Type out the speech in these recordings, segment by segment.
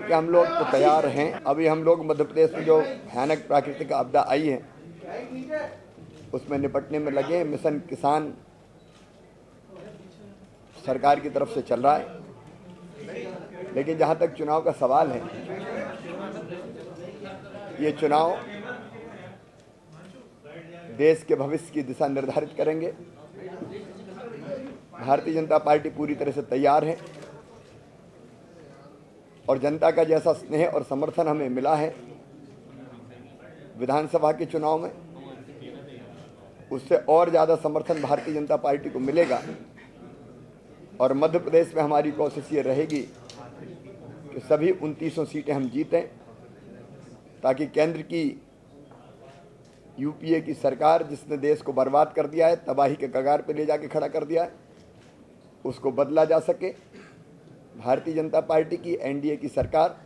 कि हम लोग तो तैयार हैं। अभी हम लोग मध्य प्रदेश में जो भयानक प्राकृतिक आपदा आई है उसमें निपटने में लगे। मिशन किसान सरकार की तरफ से चल रहा है, लेकिन जहां तक चुनाव का सवाल है, ये चुनाव देश के भविष्य की दिशा निर्धारित करेंगे। भारतीय जनता पार्टी पूरी तरह से तैयार है और जनता का जैसा स्नेह और समर्थन हमें मिला है विधानसभा के चुनाव में, उससे और ज़्यादा समर्थन भारतीय जनता पार्टी को मिलेगा। और मध्य प्रदेश में हमारी कोशिश ये रहेगी कि सभी 2900 सीटें हम जीतें, ताकि केंद्र की यूपीए की सरकार, जिसने देश को बर्बाद कर दिया है, तबाही के कगार पर ले जाके खड़ा कर दिया है, उसको बदला जा सके। भारतीय जनता पार्टी की एनडीए की सरकार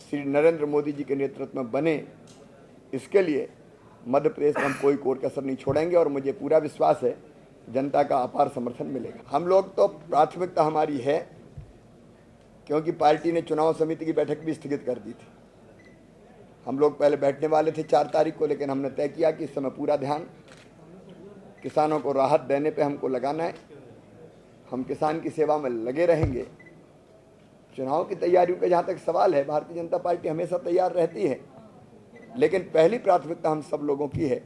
श्री नरेंद्र मोदी जी के नेतृत्व में बने, इसके लिए मध्य प्रदेश में हम कोई कोर कसर नहीं छोड़ेंगे और मुझे पूरा विश्वास है जनता का अपार समर्थन मिलेगा। हम लोग तो प्राथमिकता हमारी है, क्योंकि पार्टी ने चुनाव समिति की बैठक भी स्थगित कर दी थी। हम लोग पहले बैठने वाले थे 4 तारीख को, लेकिन हमने तय किया कि इस समय पूरा ध्यान किसानों को राहत देने पे हमको लगाना है। हम किसान की सेवा में लगे रहेंगे। चुनाव की तैयारियों का जहाँ तक सवाल है, भारतीय जनता पार्टी हमेशा तैयार रहती है, लेकिन पहली प्राथमिकता हम सब लोगों की है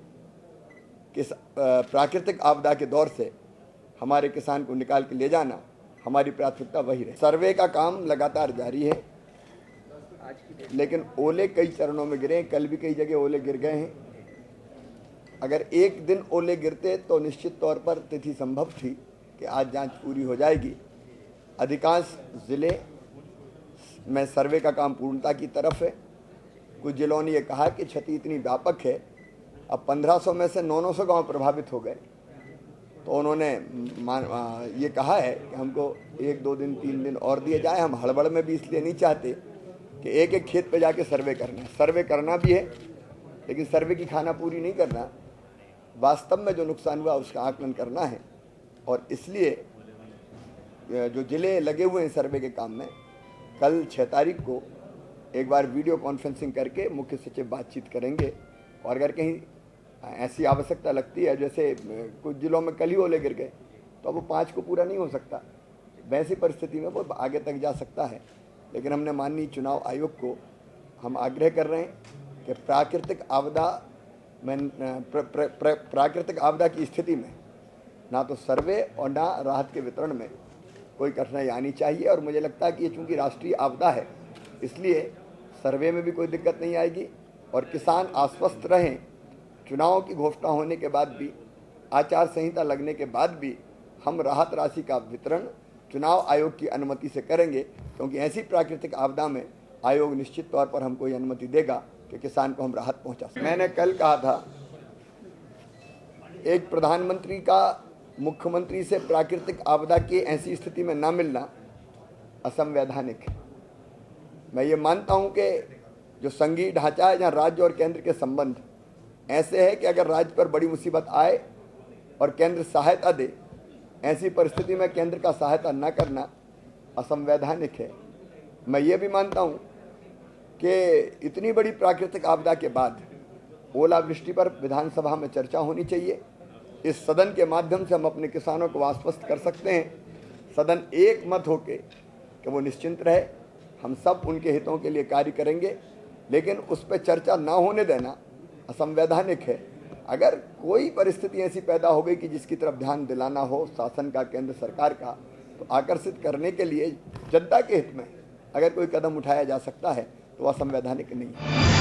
कि प्राकृतिक आपदा के दौर से हमारे किसान को निकाल के ले जाना, हमारी प्राथमिकता वही रहे। सर्वे का काम लगातार जारी है, लेकिन ओले कई चरणों में गिरे। कल भी कई जगह ओले गिर गए हैं। अगर एक दिन ओले गिरते तो निश्चित तौर पर तिथि संभव थी कि आज जांच पूरी हो जाएगी। अधिकांश जिले में सर्वे का काम पूर्णता की तरफ है। कुछ जिलों ने यह कहा कि क्षति इतनी व्यापक है, अब 1500 में से 900 गांव प्रभावित हो गए, तो उन्होंने ये कहा है कि हमको 1-2 दिन 3 दिन और दिए जाए। हम हड़बड़ में भी इसलिए नहीं चाहते कि एक एक खेत पे जाके सर्वे करना है। सर्वे करना भी है, लेकिन सर्वे की खाना पूरी नहीं करना, वास्तव में जो नुकसान हुआ उसका आकलन करना है। और इसलिए जो जिले लगे हुए हैं सर्वे के काम में, कल 6 तारीख को एक बार वीडियो कॉन्फ्रेंसिंग करके मुख्य सचिव बातचीत करेंगे। और अगर कहीं ऐसी आवश्यकता लगती है, जैसे कुछ जिलों में कल ही ओले गिर गए, तो अब वो 5 को पूरा नहीं हो सकता, वैसी परिस्थिति में वो आगे तक जा सकता है। लेकिन हमने माननीय चुनाव आयोग को हम आग्रह कर रहे हैं कि प्राकृतिक आपदा की स्थिति में ना तो सर्वे और ना राहत के वितरण में कोई कठिनाई आनी चाहिए। और मुझे लगता है कि ये चूँकि राष्ट्रीय आपदा है, इसलिए सर्वे में भी कोई दिक्कत नहीं आएगी और किसान आश्वस्त रहें। चुनाव की घोषणा होने के बाद भी, आचार संहिता लगने के बाद भी, हम राहत राशि का वितरण चुनाव आयोग की अनुमति से करेंगे, क्योंकि ऐसी प्राकृतिक आपदा में आयोग निश्चित तौर पर हमको ये अनुमति देगा कि किसान को हम राहत पहुंचा सकें। मैंने कल कहा था, एक प्रधानमंत्री का मुख्यमंत्री से प्राकृतिक आपदा की ऐसी स्थिति में ना मिलना असंवैधानिक है। मैं ये मानता हूं कि जो संघीय ढांचा है, जहाँ राज्य और केंद्र के संबंध ऐसे है कि अगर राज्य पर बड़ी मुसीबत आए और केंद्र सहायता दे, ऐसी परिस्थिति में केंद्र का सहायता न करना असंवैधानिक है। मैं ये भी मानता हूँ कि इतनी बड़ी प्राकृतिक आपदा के बाद ओलावृष्टि पर विधानसभा में चर्चा होनी चाहिए। इस सदन के माध्यम से हम अपने किसानों को आश्वस्त कर सकते हैं, सदन एक मत होके कि वो निश्चिंत रहे, हम सब उनके हितों के लिए कार्य करेंगे, लेकिन उस पर चर्चा ना होने देना असंवैधानिक है। अगर कोई परिस्थिति ऐसी पैदा हो गई कि जिसकी तरफ ध्यान दिलाना हो शासन का, केंद्र सरकार का, तो आकर्षित करने के लिए जनता के हित में अगर कोई कदम उठाया जा सकता है तो वह असंवैधानिक नहीं है।